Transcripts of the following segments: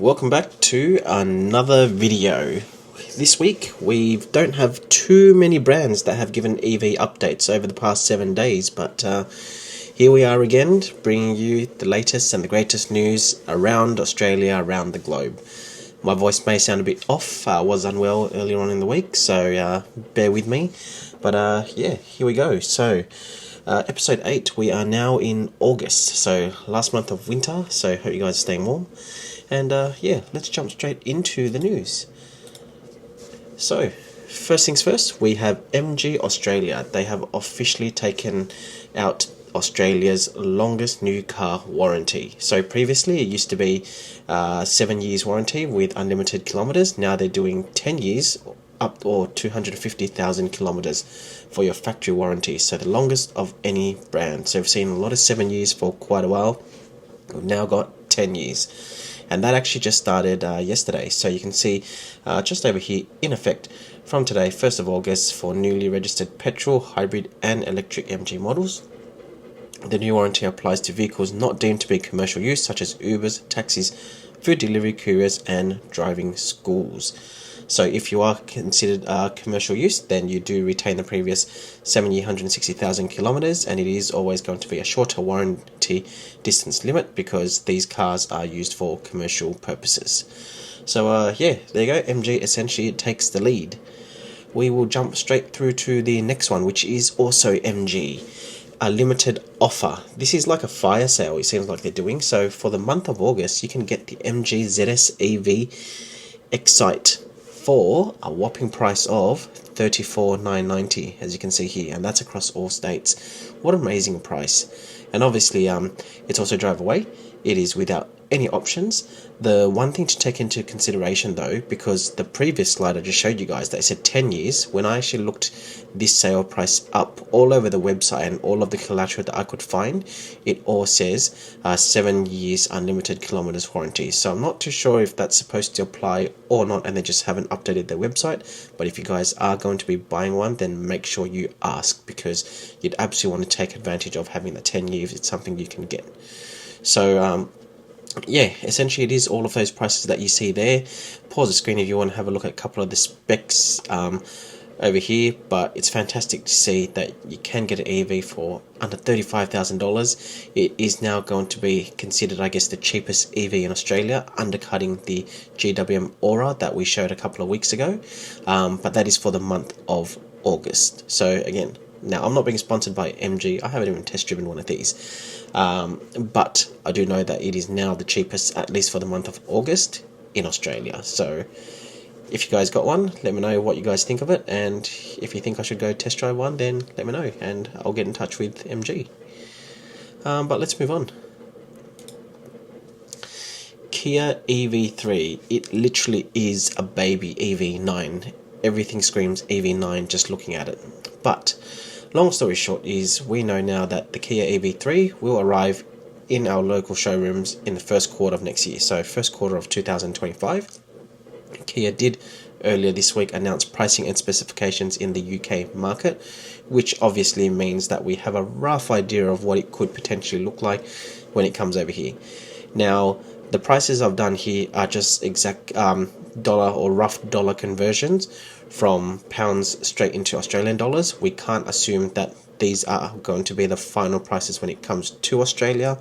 welcome back to another video. This week we don't have too many brands that have given EV updates over the past 7 days, but here we are again, bringing you the latest and the greatest news around Australia, around the globe. My voice may sound a bit off, I was unwell earlier on in the week, so bear with me. But yeah, here we go. So episode 8, we are now in August, so last month of winter, so hope you guys are staying warm. And yeah, let's jump straight into the news. So, first things first, we have MG Australia. They have officially taken out Australia's longest new car warranty. So previously it used to be 7 years warranty with unlimited kilometers. Now they're doing 10 years up or 250,000 kilometers for your factory warranty. So the longest of any brand. So we've seen a lot of 7 years for quite a while. We've now got 10 years. And that actually just started yesterday. So you can see just over here, in effect, from today, 1st of August, for newly registered petrol, hybrid and electric MG models. The new warranty applies to vehicles not deemed to be commercial use, such as Ubers, taxis, food delivery couriers and driving schools. So if you are considered commercial use, then you do retain the previous 7 year 160,000 kilometers, and it is always going to be a shorter warranty distance limit because these cars are used for commercial purposes. So yeah, there you go. MG essentially takes the lead. We will jump straight through to the next one, which is also MG. A limited offer. This is like a fire sale, it seems like they're doing. So for the month of August, you can get the MG ZS EV Excite for a whopping price of $34,990, as you can see here, and that's across all states. What an amazing price. And obviously it's also drive away. It is without any options. The one thing to take into consideration though, because the previous slide I just showed you guys that said 10 years, when I actually looked this sale price up all over the website and all of the collateral that I could find, it all says 7 years unlimited kilometers warranty. So I'm not too sure if that's supposed to apply or not, and they just haven't updated their website. But if you guys are going to be buying one, then make sure you ask, because you'd absolutely want to take advantage of having the 10 years. It's something you can get. So yeah, essentially it is all of those prices that you see there. Pause the screen if you want to have a look at a couple of the specs over here, but it's fantastic to see that you can get an EV for under $35,000. It is now going to be considered, I guess, the cheapest EV in Australia, undercutting the GWM Aura that we showed a couple of weeks ago, but that is for the month of August. So again, now I'm not being sponsored by MG, I haven't even test driven one of these, but I do know that it is now the cheapest, at least for the month of August in Australia. So if you guys got one, let me know what you guys think of it, and if you think I should go test drive one, then let me know and I'll get in touch with MG. But let's move on. Kia EV3, it literally is a baby EV9. Everything screams EV9 just looking at it. But long story short is, we know now that the Kia EV3 will arrive in our local showrooms in the first quarter of next year, so first quarter of 2025. Kia did earlier this week announce pricing and specifications in the UK market, which obviously means that we have a rough idea of what it could potentially look like when it comes over here. Now, the prices I've done here are just exact dollar or rough dollar conversions from pounds straight into Australian dollars. We can't assume that these are going to be the final prices when it comes to Australia,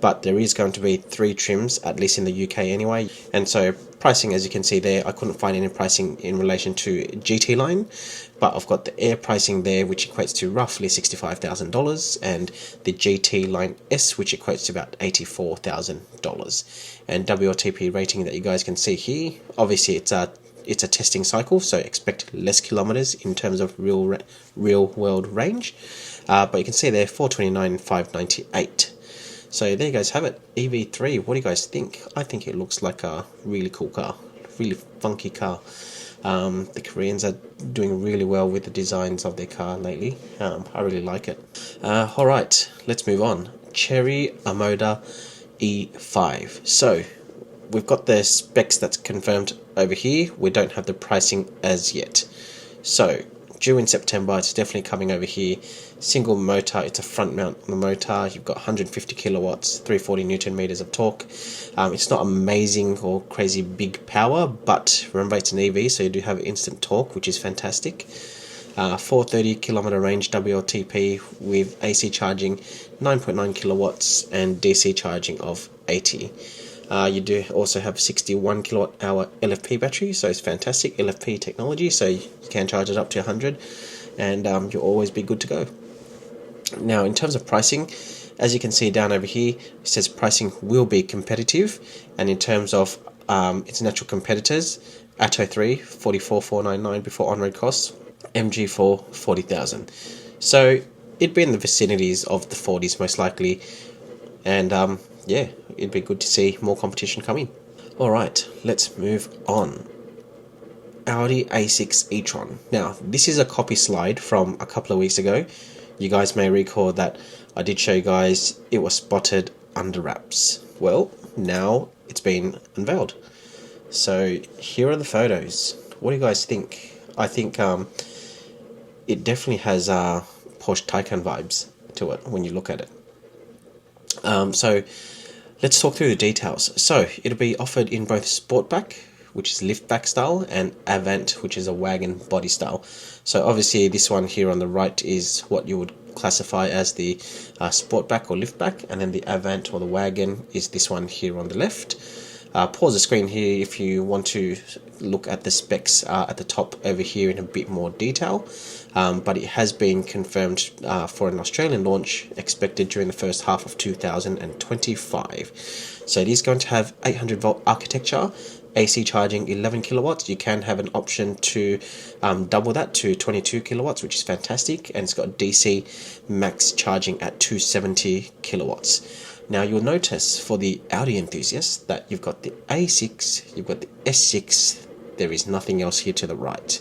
but there is going to be 3 trims, at least in the UK anyway. And so pricing, as you can see there, I couldn't find any pricing in relation to GT line, but I've got the Air pricing there, which equates to roughly $65,000, and the GT line S, which equates to about $84,000. And WLTP rating that you guys can see here, obviously it's a testing cycle, so expect less kilometers in terms of real world range, but you can see there 429 and 598. So there you guys have it, EV3. What do you guys think? I think it looks like a really cool car, really funky car. The Koreans are doing really well with the designs of their car lately. I really like it. Alright, let's move on. Chery Omoda E5. So we've got the specs that's confirmed over here. We don't have the pricing as yet. So due in September. It's definitely coming over here. Single motor, it's a front mount on the motor. You've got 150 kilowatts, 340 Newton meters of torque. It's not amazing or crazy big power, but remember it's an EV, so you do have instant torque, which is fantastic. 430 kilometer range WLTP with AC charging 9.9 kilowatts and DC charging of 80. You do also have 61 kilowatt hour LFP battery, so it's fantastic LFP technology, so you can charge it up to 100, and you'll always be good to go. Now, in terms of pricing, as you can see down over here, it says pricing will be competitive, and in terms of its natural competitors, Atto 3 44,499 before on-road costs, MG4 40,000. So it'd be in the vicinities of the 40s most likely, and yeah, it'd be good to see more competition coming. Alright, let's move on. Audi A6 e-tron. Now, this is a copy slide from a couple of weeks ago. You guys may recall that I did show you guys it was spotted under wraps. Well, now it's been unveiled. So here are the photos. What do you guys think? I think it definitely has Porsche Taycan vibes to it when you look at it. So let's talk through the details. So it'll be offered in both Sportback, which is liftback style, and Avant, which is a wagon body style. So obviously this one here on the right is what you would classify as the Sportback or liftback, and then the Avant or the wagon is this one here on the left. Pause the screen here if you want to look at the specs at the top over here in a bit more detail, but it has been confirmed for an Australian launch expected during the first half of 2025. So it is going to have 800 volt architecture, AC charging 11 kilowatts. You can have an option to double that to 22 kilowatts, which is fantastic, and it's got DC max charging at 270 kilowatts. Now you'll notice for the Audi enthusiasts that you've got the A6, you've got the S6, there is nothing else here to the right.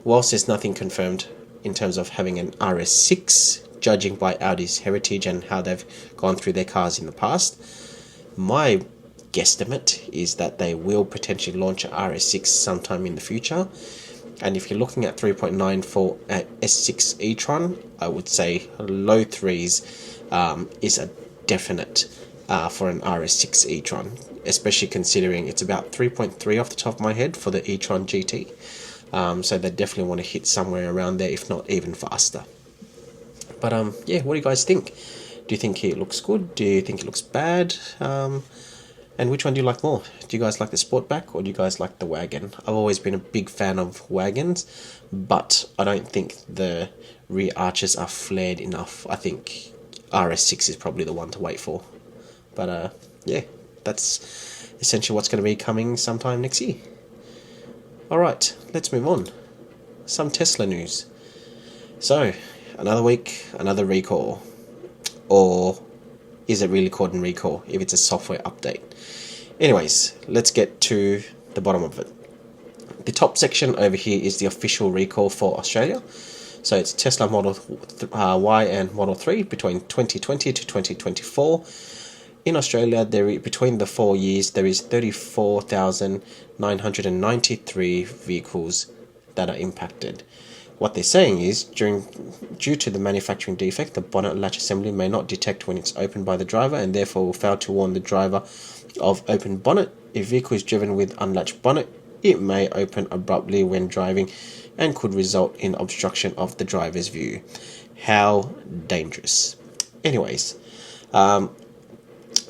Whilst there's nothing confirmed in terms of having an RS6, judging by Audi's heritage and how they've gone through their cars in the past, my guesstimate is that they will potentially launch an RS6 sometime in the future. And if you're looking at 3.9 for S6 e-tron, I would say low threes is a definite for an RS6 e-tron, especially considering it's about 3.3 off the top of my head for the e-tron GT. So they definitely want to hit somewhere around there, if not even faster. But yeah, what do you guys think? Do you think it looks good? Do you think it looks bad? And which one do you like more? Do you guys like the Sportback or do you guys like the wagon? I've always been a big fan of wagons, but I don't think the rear arches are flared enough. I think RS6 is probably the one to wait for. But yeah, that's essentially what's going to be coming sometime next year. Alright, let's move on. Some Tesla news. So, another week, another recall. Or is it really called a recall if it's a software update? Anyways, let's get to the bottom of it. The top section over here is the official recall for Australia. So it's Tesla Model Y and Model 3 between 2020 to 2024. In Australia, between the 4 years, there is 34,993 vehicles that are impacted. What they're saying is, due to the manufacturing defect, the bonnet latch assembly may not detect when it's opened by the driver and therefore will fail to warn the driver of open bonnet. If vehicle is driven with unlatched bonnet, it may open abruptly when driving and could result in obstruction of the driver's view. How dangerous. Anyways,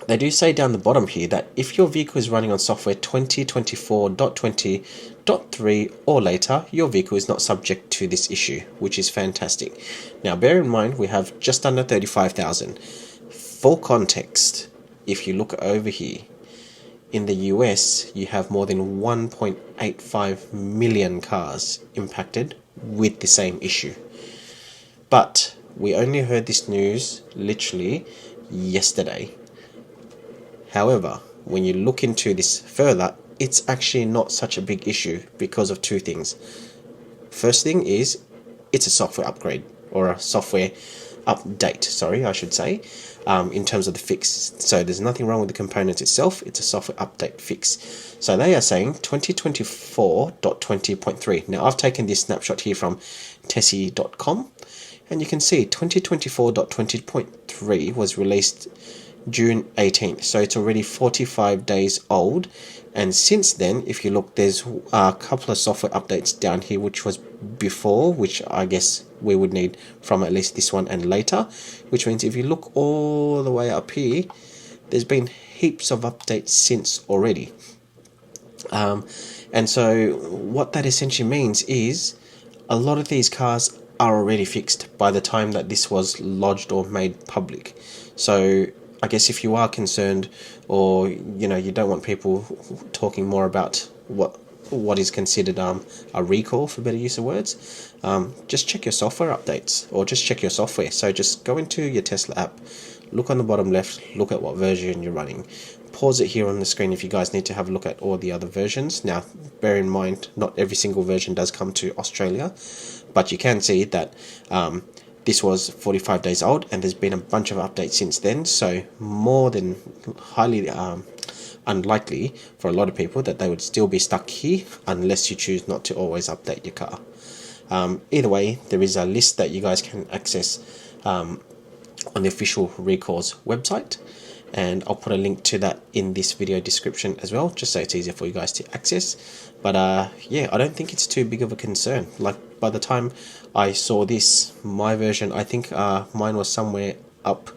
they do say down the bottom here that if your vehicle is running on software 2024.20.3 or later, your vehicle is not subject to this issue, which is fantastic. Now bear in mind we have just under 35,000. For context, if you look over here, in the US, you have more than 1.85 million cars impacted with the same issue. But we only heard this news literally yesterday. However, when you look into this further, it's actually not such a big issue because of two things. First thing is, it's a software upgrade or a software update, sorry, I should say, in terms of the fix. So there's nothing wrong with the components itself, it's a software update fix. So they are saying 2024.20.3. Now I've taken this snapshot here from tessie.com, and you can see 2024.20.3 was released June 18th, so it's already 45 days old. And since then, if you look, there's a couple of software updates down here which was before, which I guess we would need from at least this one and later, which means if you look all the way up here, there's been heaps of updates since already. And so what that essentially means is a lot of these cars are already fixed by the time that this was lodged or made public. So I guess if you are concerned, or you don't want people talking more about what is considered a recall, for better use of words, just check your software updates, or just check your software. So just go into your Tesla app, look on the bottom left, look at what version you're running. Pause it here on the screen if you guys need to have a look at all the other versions. Now, bear in mind, not every single version does come to Australia, but you can see that this was 45 days old, and there's been a bunch of updates since then, so more than highly unlikely for a lot of people that they would still be stuck here unless you choose not to always update your car. Either way, there is a list that you guys can access on the official recalls website, and I'll put a link to that in this video description as well, just so it's easier for you guys to access. But yeah, I don't think it's too big of a concern. Like, by the time I saw this, my version, I think mine was somewhere up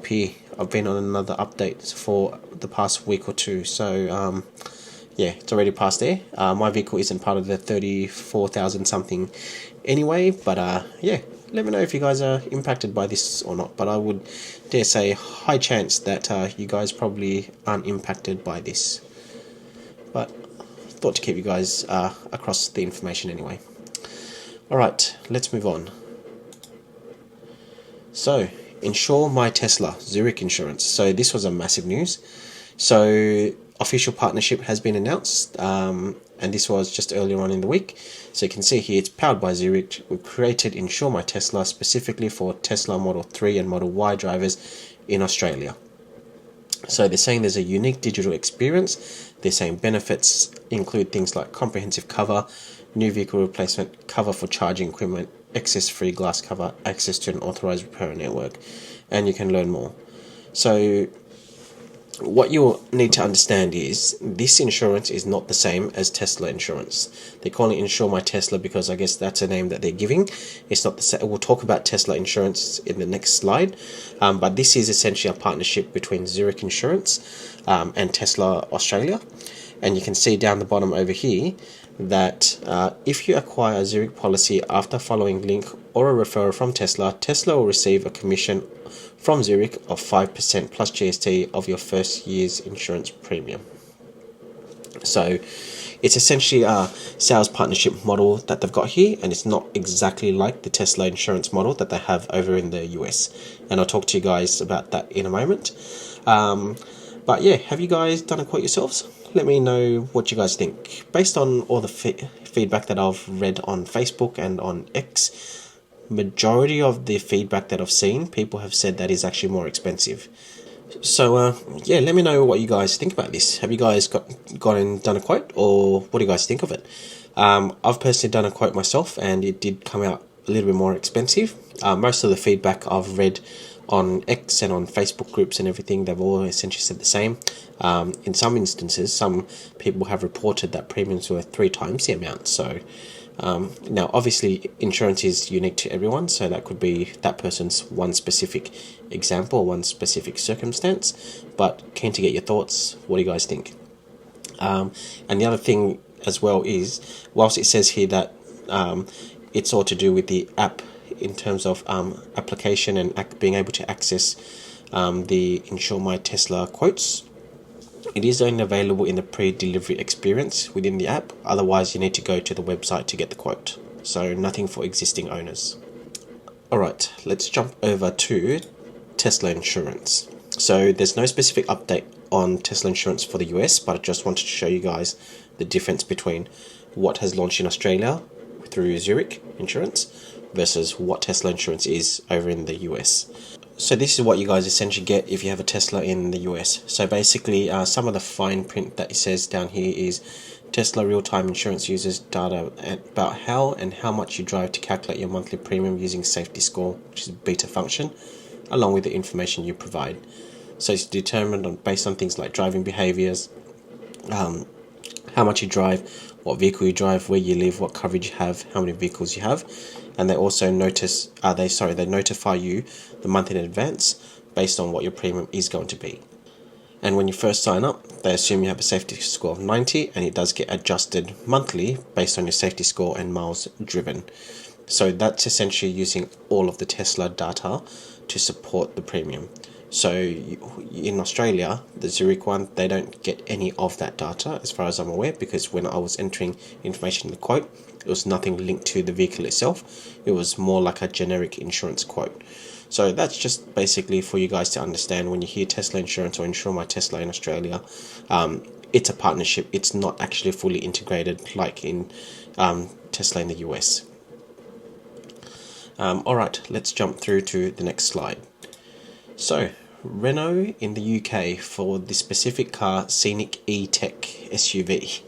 here. I've been on another update for the past week or two, so yeah, it's already past there. My vehicle isn't part of the 34,000 something anyway, but yeah, let me know if you guys are impacted by this or not. But I would dare say high chance that you guys probably aren't impacted by this, but thought to keep you guys across the information anyway. Alright, let's move on. So, InsureMyTesla, Zurich Insurance. So this was a massive news. So official partnership has been announced, and this was just earlier on in the week. So you can see here it's powered by Zurich. We've created InsureMyTesla specifically for Tesla Model 3 and Model Y drivers in Australia. So they're saying there's a unique digital experience. They're saying benefits include things like comprehensive cover, new vehicle replacement, cover for charging equipment, excess free glass cover, access to an authorized repair network, and you can learn more. So what you'll need to understand is this insurance is not the same as Tesla insurance. They're calling it InsureMyTesla because I guess that's a name that they're giving. It's not the same. We'll talk about Tesla insurance in the next slide, but this is essentially a partnership between Zurich Insurance and Tesla Australia. And you can see down the bottom over here that if you acquire a Zurich policy after following link or a referral from Tesla, Tesla will receive a commission from Zurich of 5% plus GST of your first year's insurance premium. So it's essentially a sales partnership model that they've got here, and it's not exactly like the Tesla insurance model that they have over in the US. And I'll talk to you guys about that in a moment. But yeah, have you guys done a quote yourselves? Let me know what you guys think. Based on all the feedback that I've read on Facebook and on X, majority of the feedback that I've seen, people have said that is actually more expensive. So yeah, let me know what you guys think about this. Have you guys gone and done a quote, or what do you guys think of it? I've personally done a quote myself, and it did come out a little bit more expensive. Most of the feedback I've read on X and on Facebook groups and everything, they've all essentially said the same. In some instances, some people have reported that premiums were 3 times the amount. So now obviously insurance is unique to everyone, so that could be that person's one specific example, one specific circumstance, but keen to get your thoughts. What do you guys think? And the other thing as well is, whilst it says here that it's all to do with the app in terms of application and being able to access the InsureMyTesla quotes, it is only available in the pre-delivery experience within the app. Otherwise, you need to go to the website to get the quote. So nothing for existing owners. Alright, let's jump over to Tesla insurance. So there's no specific update on Tesla insurance for the US, but I just wanted to show you guys the difference between what has launched in Australia through Zurich Insurance versus what Tesla insurance is over in the US. So this is what you guys essentially get if you have a Tesla in the US. So basically, some of the fine print that it says down here is Tesla real-time insurance uses data about how and how much you drive to calculate your monthly premium using safety score, which is a beta function, along with the information you provide. So it's determined based on things like driving behaviors, how much you drive, what vehicle you drive, where you live, what coverage you have, how many vehicles you have, and they also they notify you the month in advance based on what your premium is going to be. And when you first sign up, they assume you have a safety score of 90, and it does get adjusted monthly based on your safety score and miles driven. So that's essentially using all of the Tesla data to support the premium. So in Australia, the Zurich one, they don't get any of that data as far as I'm aware, because when I was entering information in the quote, it was nothing linked to the vehicle itself. It was more like a generic insurance quote. So that's just basically for you guys to understand when you hear Tesla insurance or InsureMyTesla in Australia, it's a partnership. It's not actually fully integrated like in Tesla in the US. Alright, let's jump through to the next slide. So, Renault in the UK for the specific car Scenic E-Tech SUV.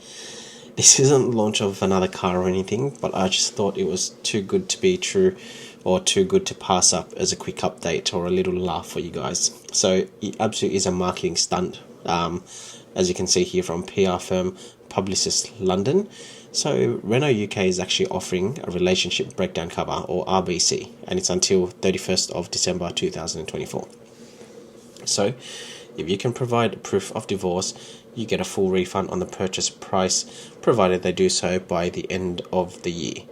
This isn't the launch of another car or anything, but I just thought it was too good to be true or too good to pass up as a quick update or a little laugh for you guys. So it absolutely is a marketing stunt, as you can see here from PR firm Publicis London. So Renault UK is actually offering a relationship breakdown cover, or RBC, and it's until 31st of December 2024. So if you can provide proof of divorce, you get a full refund on the purchase price, provided they do so by the end of the year.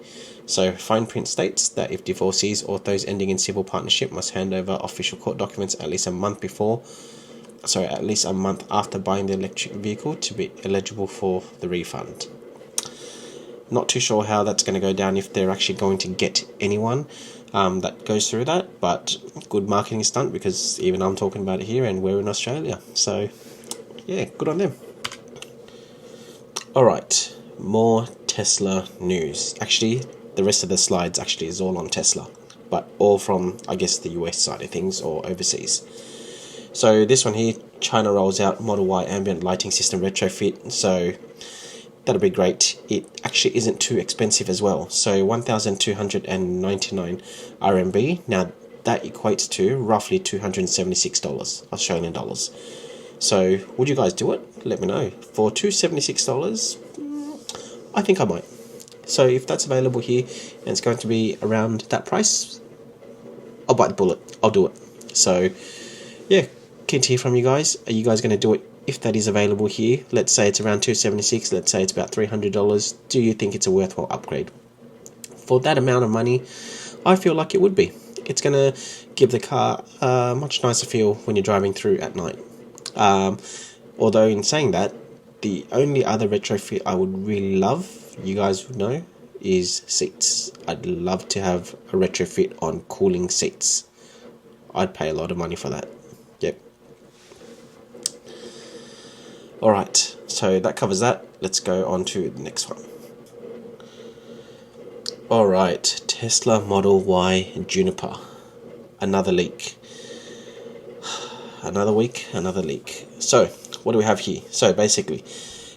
So fine print states that if divorcees or those ending in civil partnership must hand over official court documents at least a month after buying the electric vehicle to be eligible for the refund. Not too sure how that's going to go down, if they're actually going to get anyone that goes through that, but good marketing stunt, because even I'm talking about it here and we're in Australia. So yeah, good on them. Alright, more Tesla news. Actually, the rest of the slides actually is all on Tesla, but all from, I guess, the US side of things or overseas. So this one here, China rolls out Model Y Ambient lighting system retrofit. So that'll be great. It actually isn't too expensive as well. So 1,299 RMB. Now that equates to roughly $276 Australian dollars. So would you guys do it? Let me know. For $276, I think I might. So if that's available here and it's going to be around that price, I'll bite the bullet. I'll do it. So yeah, keen to hear from you guys. Are you guys going to do it if that is available here? Let's say it's around $276. Let's say it's about $300. Do you think it's a worthwhile upgrade? For that amount of money, I feel like it would be. It's going to give the car a much nicer feel when you're driving through at night. Although in saying that, the only other retrofit I would really love, you guys would know, is seats. I'd love to have a retrofit on cooling seats. I'd pay a lot of money for that. Yep. Alright, so that covers that. Let's go on to the next one. Alright, Tesla Model Y Juniper. Another leak. Another week, another leak. So, what do we have here? So basically,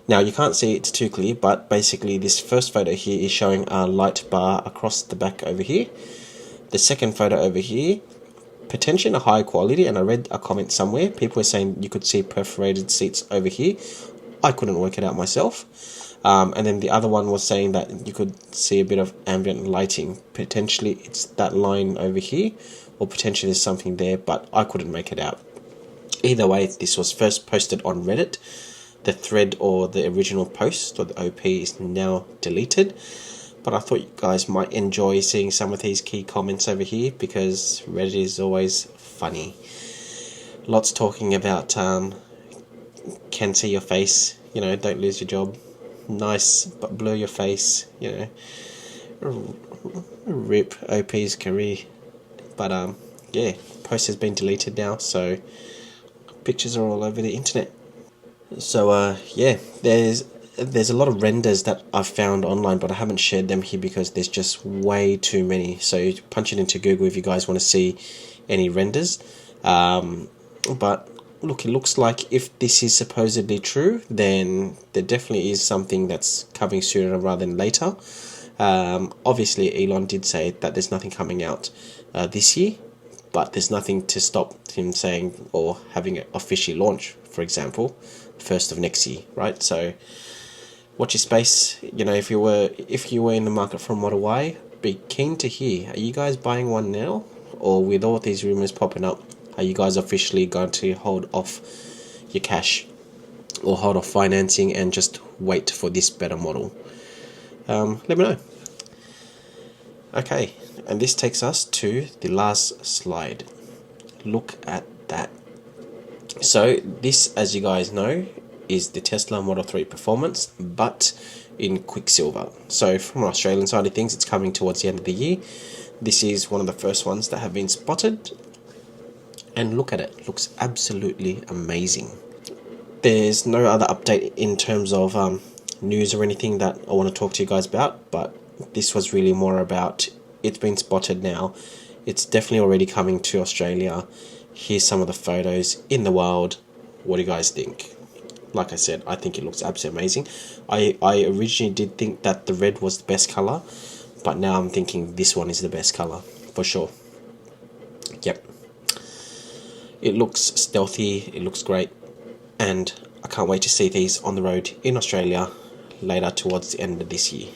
now you can't see it too clear, but basically this first photo here is showing a light bar across the back over here. The second photo over here, potentially in a high quality, and I read a comment somewhere, people were saying you could see perforated seats over here. I couldn't work it out myself. And then the other one was saying that you could see a bit of ambient lighting. Potentially it's that line over here, or potentially there's something there, but I couldn't make it out. Either way, this was first posted on Reddit. The thread or the original post or the OP is now deleted, but I thought you guys might enjoy seeing some of these key comments over here, because Reddit is always funny. Lots talking about can see your face, you know, don't lose your job, nice but blur your face, you know, rip OP's career. But yeah, post has been deleted now, so pictures are all over the internet. So yeah, there's there's a lot of renders that I've found online, but I haven't shared them here because there's just way too many. So punch it into Google if you guys want to see any renders. But look, it looks like if this is supposedly true, then there definitely is something that's coming sooner rather than later. Obviously, Elon did say that there's nothing coming out this year, but there's nothing to stop him saying or having it officially launch, for example, 1st of next year, right? So watch your space. You know, if you were in the market for a Model Y, be keen to hear. Are you guys buying one now, or with all these rumors popping up, are you guys officially going to hold off your cash or hold off financing and just wait for this better model? Let me know. Okay, and this takes us to the last slide. Look at that. So this, as you guys know, is the Tesla Model 3 Performance, but in Quicksilver. So from an Australian side of things, it's coming towards the end of the year. This is one of the first ones that have been spotted. And look at it, it looks absolutely amazing. There's no other update in terms of news or anything that I want to talk to you guys about, but this was really more about it's been spotted now. It's definitely already coming to Australia. Here's some of the photos in the wild. What do you guys think? Like I said, I think it looks absolutely amazing. I originally did think that the red was the best color, but now I'm thinking this one is the best color for sure. Yep. It looks stealthy, it looks great, and I can't wait to see these on the road in Australia later towards the end of this year.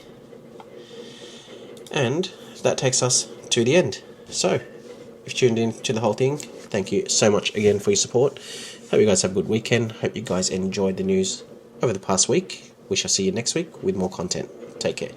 And that takes us to the end. So, if you tuned in to the whole thing, thank you so much again for your support. Hope you guys have a good weekend. Hope you guys enjoyed the news over the past week. We shall see you next week with more content. Take care.